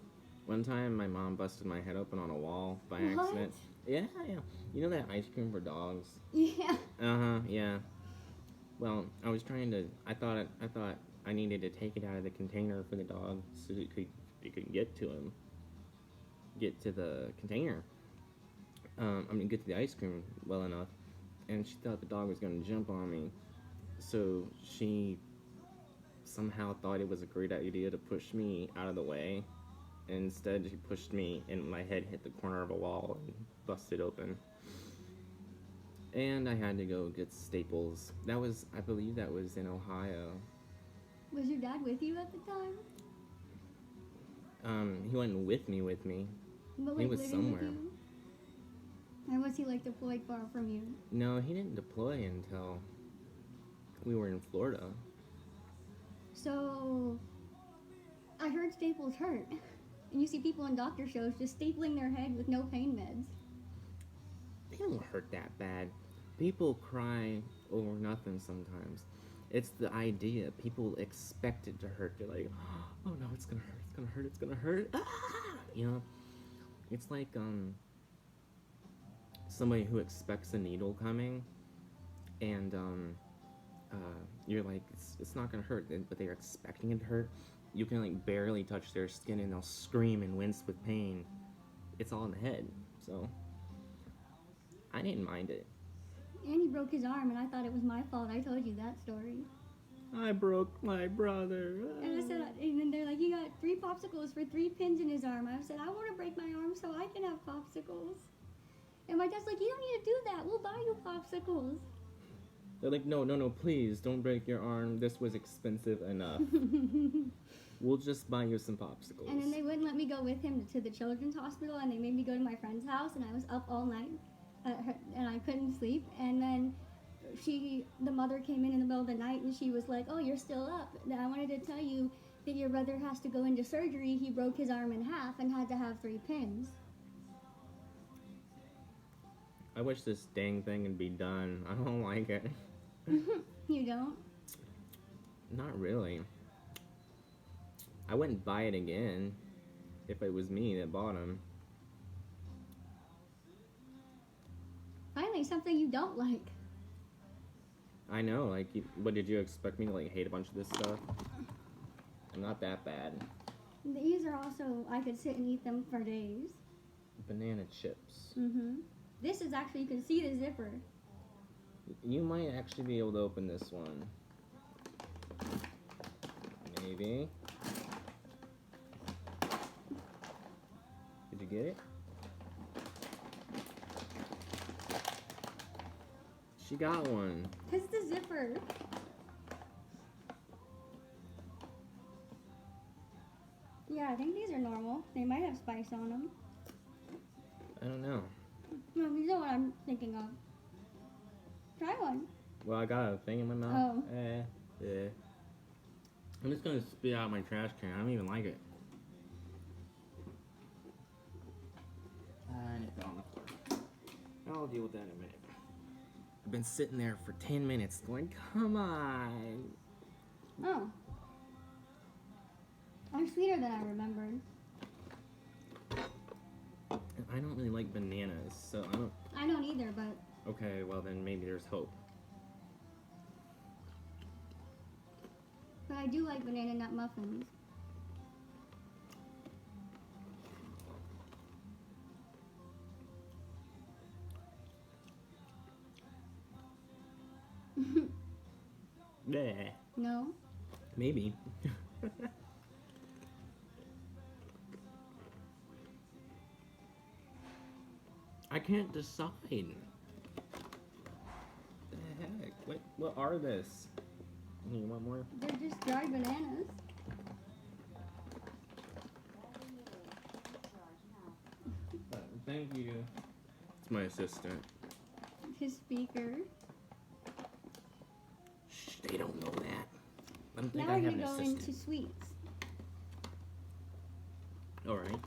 one time my mom busted my head open on a wall by accident. Yeah, yeah. You know that ice cream for dogs? Yeah. Yeah. Well, I was trying to. I thought I needed to take it out of the container for the dog so it could get to him, get to the container. Get to the ice cream well enough, and she thought the dog was gonna jump on me, so she somehow thought it was a great idea to push me out of the way. And instead, she pushed me, and my head hit the corner of a wall and busted open. And I had to go get staples. I believe that was in Ohio. Was your dad with you at the time? He went with me. But, He like, was living somewhere. with you? Or was he like deployed far from you? No, he didn't deploy until we were in Florida. So, I heard staples hurt. And you see people in doctor shows just stapling their head with no pain meds. They don't hurt that bad. People cry over nothing sometimes. It's the idea. People expect it to hurt. They're like, oh no, it's gonna hurt, it's gonna hurt, it's gonna hurt. Ah! You know? It's like somebody who expects a needle coming, and you're like, it's not gonna hurt, but they're expecting it to hurt. You can like barely touch their skin, and they'll scream and wince with pain. It's all in the head, so I didn't mind it. And he broke his arm, and I thought it was my fault. I told you that story. I broke my brother. And I said, and then they're like, you got 3 popsicles for 3 pins in his arm. I said, I want to break my arm so I can have popsicles. And my dad's like, you don't need to do that. We'll buy you popsicles. They're like, no, please don't break your arm. This was expensive enough. We'll just buy you some popsicles. And then they wouldn't let me go with him to the children's hospital, and they made me go to my friend's house, and I was up all night, and I couldn't sleep. And then the mother came in the middle of the night, and she was like, oh, you're still up. I wanted to tell you that your brother has to go into surgery. He broke his arm in half and had to have 3 pins. I wish this dang thing would be done. I don't like it. You don't? Not really. I wouldn't buy it again if it was me that bought them. Finally, something you don't like. I know, like, what did you expect me to, like, hate a bunch of this stuff? I'm not that bad. These are also, I could sit and eat them for days. Banana chips. This is actually, you can see the zipper. You might actually be able to open this one. Maybe. Did you get it? She got one. This is the zipper. Yeah, I think these are normal. They might have spice on them. I don't know. No, you know what I'm thinking of. Try one. Well, I got a thing in my mouth. Oh. Yeah. I'm just gonna spit out my trash can. I don't even like it. And it fell on the floor. I'll deal with that in a minute. I've been sitting there for 10 minutes going, come on. Oh. I'm sweeter than I remembered. I don't really like bananas, so I don't... I don't either, but... Okay, well then maybe there's hope. But I do like banana nut muffins. Yeah. No? Maybe. I can't decide. The heck? What are this? You want more? They're just dried bananas. Thank you. It's my assistant. His speaker. Shh, they don't know that. I don't think Now I we're have an gonna go assistant. into sweets. Alright.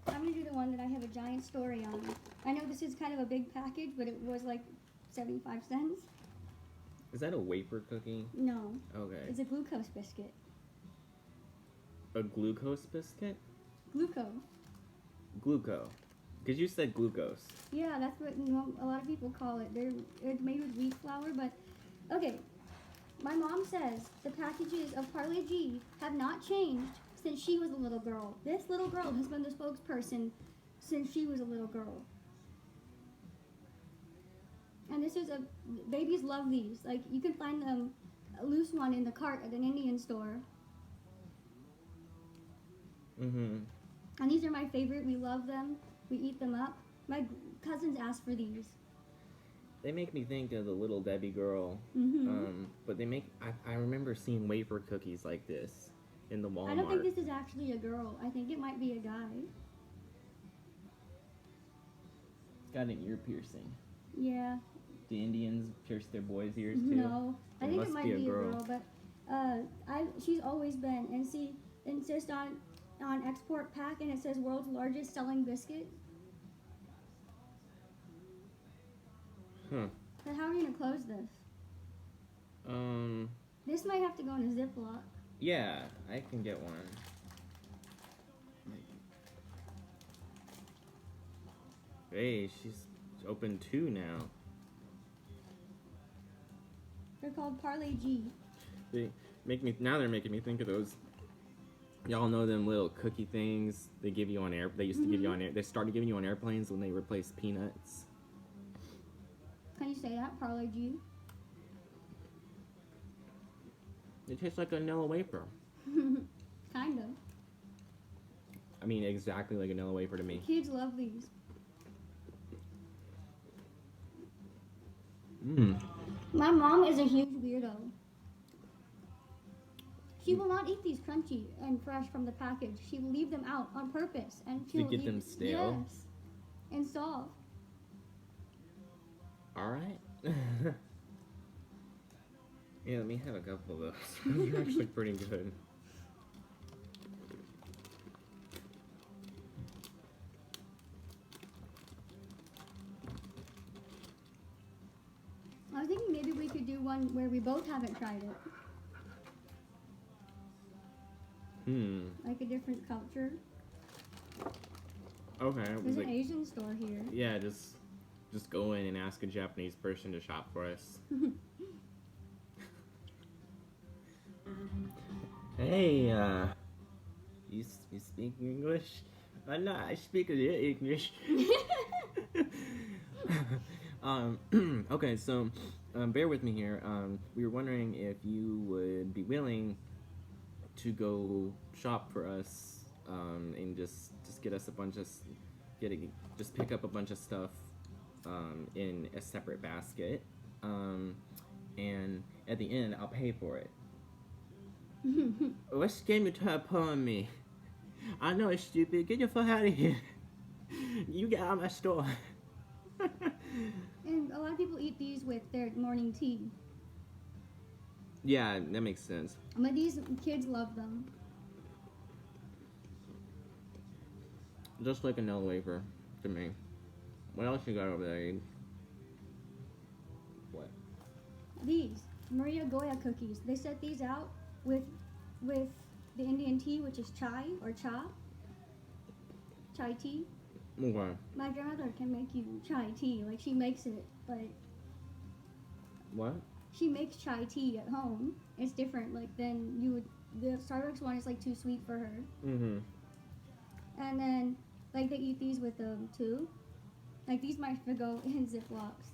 I'm gonna do the one that I have a giant story on. I know this is kind of a big package, but it was like 75 cents. Is that a wafer cookie? No, Okay. it's a glucose biscuit. A glucose biscuit? Glucose. Gluco. Because you said glucose. Yeah, that's what a lot of people call it. It's made with wheat flour, but okay. My mom says the packages of Parle G have not changed since she was a little girl. This little girl has been the spokesperson since she was a little girl. And this is babies love these. Like, you can find them, a loose one in the cart at an Indian store. Mm-hmm. And these are my favorite. We love them. We eat them up. My cousins ask for these. They make me think of the Little Debbie girl. Mm-hmm. But they make... I remember seeing wafer cookies like this in the Walmart. I don't think this is actually a girl. I think it might be a guy. It's got an ear piercing. Yeah. The Indians pierce their boys' ears too? No. I think it must might be a girl, but she's always been, and she insists on export pack, and it says world's largest selling biscuit. Huh. But how are you gonna close this? This might have to go in a Ziploc. Yeah, I can get one. Hey, she's opened 2 now. They're called Parle G. They're making me think of those. Y'all know them little cookie things they give you on air. They used to give you on air. They started giving you on airplanes when they replaced peanuts. Can you say that? Parle G? It tastes like a vanilla wafer. Kind of. I mean, exactly like a vanilla wafer to me. Kids love these. My mom is a huge weirdo. She will not eat these crunchy and fresh from the package. She will leave them out on purpose, and she'll get them stale? Yes, and soft. All right. Yeah, let me have a couple of those. Those are actually pretty good. I was thinking maybe we could do one where we both haven't tried it. Like a different culture. Okay. There's an Asian store here. Yeah, just go in and ask a Japanese person to shop for us. Hey, you speak English? No, I speak a little English. Okay, so bear with me here. We were wondering if you would be willing to go shop for us, and just get us a bunch of just pick up a bunch of stuff in a separate basket, and at the end I'll pay for it. What game you trying to pull on me? I know it's stupid. Get your fuck out of here. You get out of my store. And a lot of people eat these with their morning tea. Yeah, that makes sense. But these kids love them. Just like a Nella wafer to me. What else you got over there, Abe? What? These Maria Goya cookies. They set these out with the Indian tea, which is chai or chai tea. Okay. My grandmother can make you chai tea. Like, she makes it, but What? she makes chai tea at home. It's different, like, than you would. The Starbucks one is like too sweet for her. Mm-hmm. And then, like, they eat these with them too. Like, these might go in Ziplocs.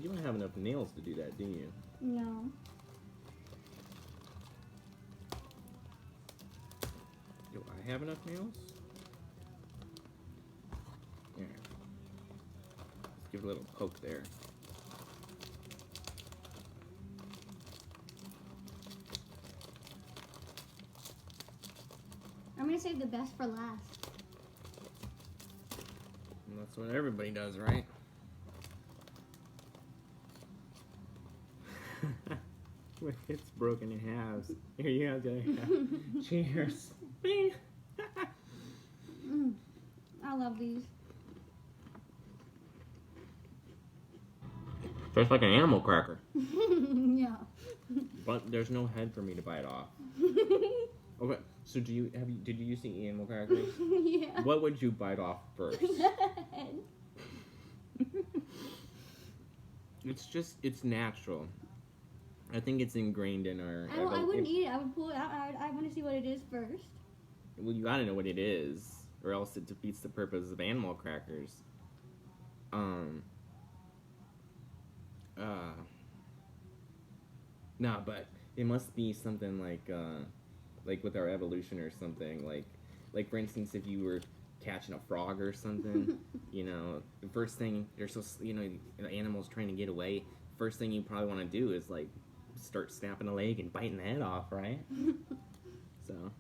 You don't have enough nails to do that, do you? No. Do I have enough nails? Here. Let's give it a little poke there. I'm gonna save the best for last. And that's what everybody does, right? It's broken in halves. Here you have the other half. Cheers. Bing. I love these. Tastes like an animal cracker. Yeah. But there's no head for me to bite off. Okay, so did you used to eat animal crackers? Yeah. What would you bite off first? It's natural. I think it's ingrained in our. I wouldn't eat it. I would pull it out. I want to see what it is first. Well, you gotta know what it is, or else it defeats the purpose of animal crackers. Nah, but it must be something like with our evolution or something. Like for instance, if you were catching a frog or something, you know, the first thing they're so the animal's trying to get away. First thing you probably want to do is like start snapping a leg and biting the head off, right? So.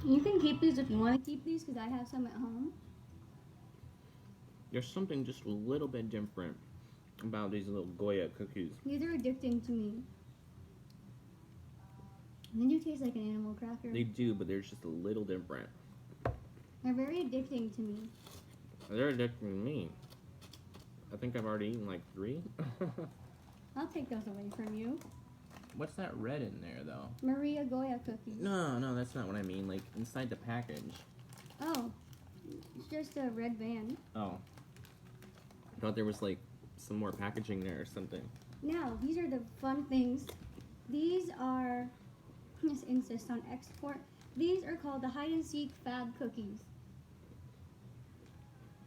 You can keep these if you want to keep these, because I have some at home. There's something just a little bit different about these little Goya cookies. These are addicting to me. They do taste like an animal cracker. They do, but they're just a little different. They're very addicting to me. They're addicting to me. I think I've already eaten like 3. I'll take those away from you. What's that red in there, though? Maria Goya cookies. No, that's not what I mean. Like, inside the package. Oh. It's just a red band. Oh. I thought there was, like, some more packaging there or something. Now, these are the fun things. These are... Just insist on export. These are called the hide-and-seek fab cookies.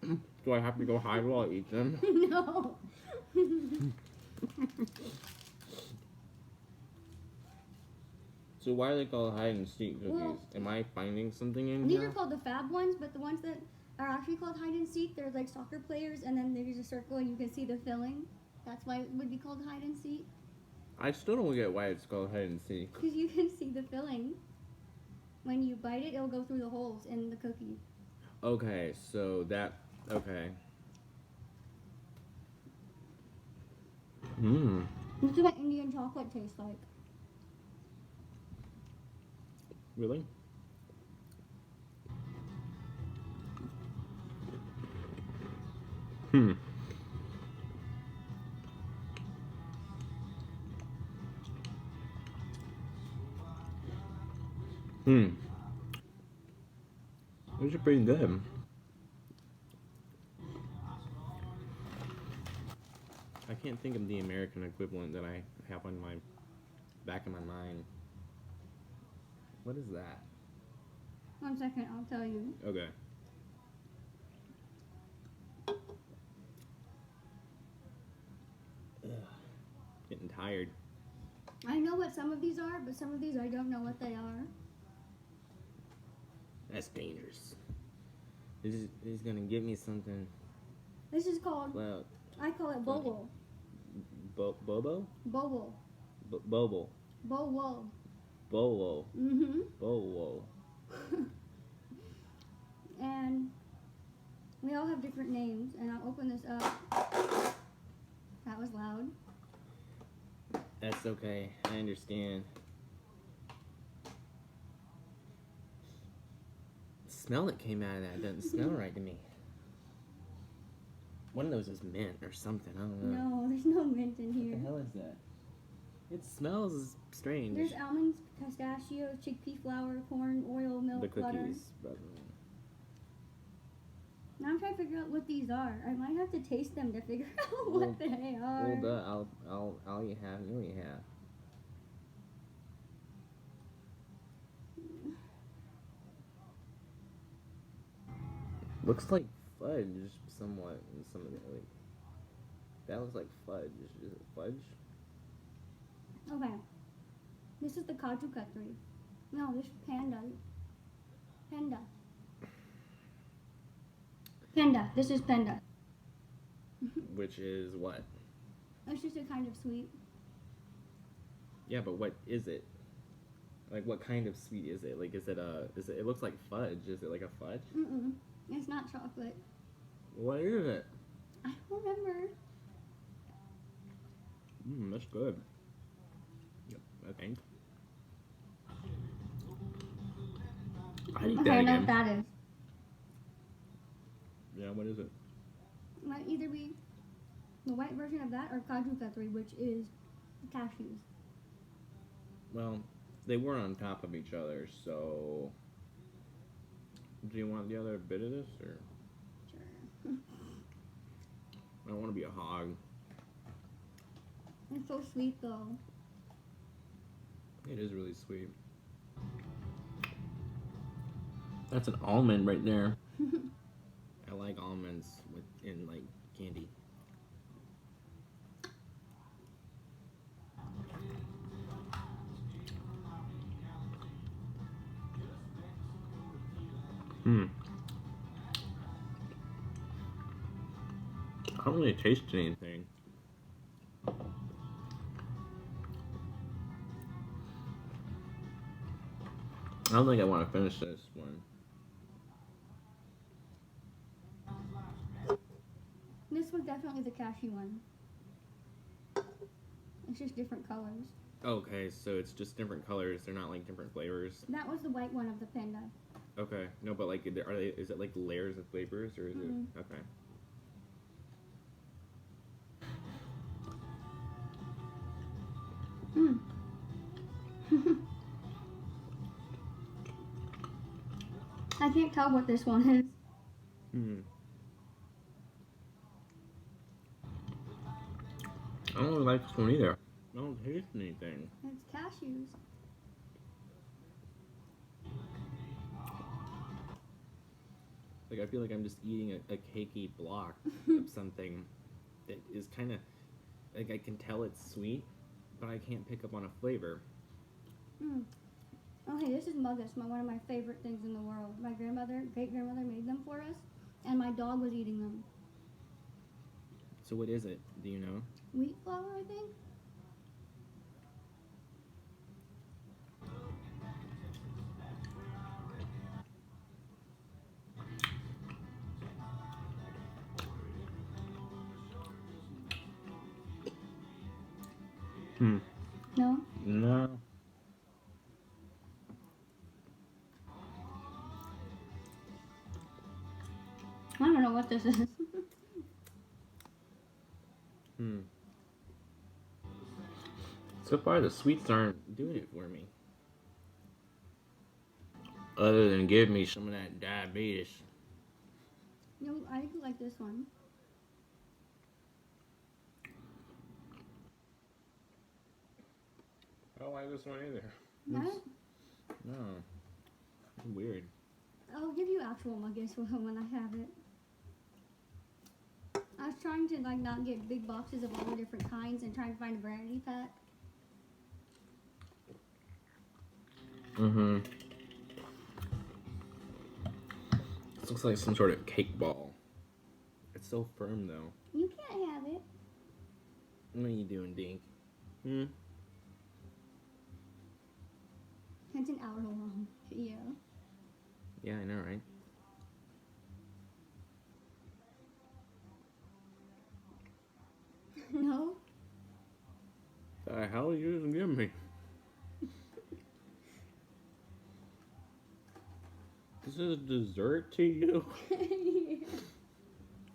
Do I have to go hide while I eat them? No. So why are they called hide and seek cookies? Well, am I finding something in these here? are called the fab ones, but the ones that are actually called hide and seek, they're like soccer players, and then there's a circle and you can see the filling. That's why it would be called hide and seek. I still don't get why it's called hide and seek. Because you can see the filling. When you bite it, it'll go through the holes in the cookie. Okay, so that... Okay. This is what Indian chocolate tastes like. Really? Those are pretty good. I can't think of the American equivalent that I have on my back of my mind. What is that? 1 second, I'll tell you. Okay. Ugh. Getting tired. I know what some of these are, but some of these I don't know what they are. That's dangerous. This is gonna give me something. This is called, Well, I call it bobo. Bobo? Bobo. Bobo. Bowo. Bowo. Mm-hmm. Bowo. And we all have different names, and I'll open this up. That was loud. That's okay. I understand. The smell that came out of that doesn't smell right to me. One of those is mint or something. I don't know. No, there's no mint in What here. the hell is that? It smells strange. There's almonds, pistachios, chickpea flour, corn, oil, milk, The butter. cookies, brother. Now I'm trying to figure out what these are. I might have to taste them to figure out what they are. Well, I'll you have, you know you have. Looks like fudge, somewhat. In some of it, like that looks like fudge. Is it fudge? Okay. This is the Kaju Katri. No, this is Panda. Panda. Panda. This is Panda. Which is what? It's just a kind of sweet. Yeah, but what is it? Like, what kind of sweet is it? Like, is it a? Is it? It looks like fudge. Is it like a fudge? Mm-mm. It's not chocolate. What is it? I don't remember. That's good. Yep, I think. I'd eat Okay, that I know what again. that is. Yeah, what is it? Might either be The white version of that or Kaju Katri, which is cashews. Well, they were on top of each other, so do you want the other bit of this, or Sure. I don't want to be a hog. It's so sweet though. It is really sweet. That's an almond right there. I like almonds in like candy. I don't really taste anything. I don't think I want to finish this one. This was definitely the cashew one. It's just different colors. Okay, so it's just different colors. They're not like different flavors. That was the white one of the panda. Okay, no, but like, are they? Is it like layers of flavors, or is Mhm. it? Okay. Mm. I can't tell what this one is. I don't really like this one either. I don't taste anything. It's cashews. Like, I feel like I'm just eating a cakey block of something that is kind of like, I can tell it's sweet, but I can't pick up on a flavor. Mm. Okay, this is Muggus, one of my favorite things in the world. My great grandmother made them for us, and my dog was eating them. So what is it? Do you know? Wheat flour, I think. No? No. I don't know what this is. So far, the sweets aren't doing it for me. Other than give me some of that diabetes. No, I do like this one. I don't like this one either. No? No. Weird. I'll give you actual Muggus when I have it. I was trying to like not get big boxes of all the different kinds and trying to find a variety pack. This looks like some sort of cake ball. It's so firm though. You can't have it. What are you doing, Dink? It's an hour long. Yeah. Yeah, I know, right? No? The hell are you giving me? This is a dessert to you?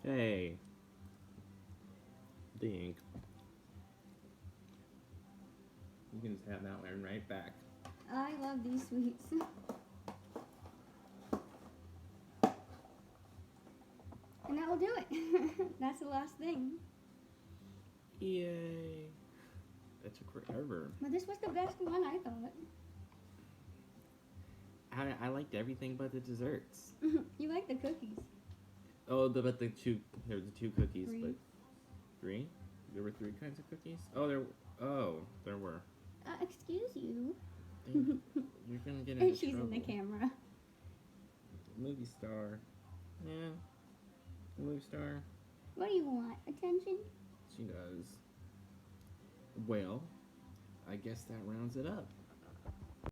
Hey. Dink. You can just have that one right back. I love these sweets. And that will do it. That's the last thing. Yay. That took forever. But this was the best one, I thought. I liked everything but the desserts. You like the cookies. Oh, there were the two cookies, Three. but 3? There were 3 kinds of cookies? There were. Excuse you. You're gonna get into She's trouble. in the camera. Movie star. Yeah. Movie star. What do you want? Attention? She does. Well, I guess that rounds it up.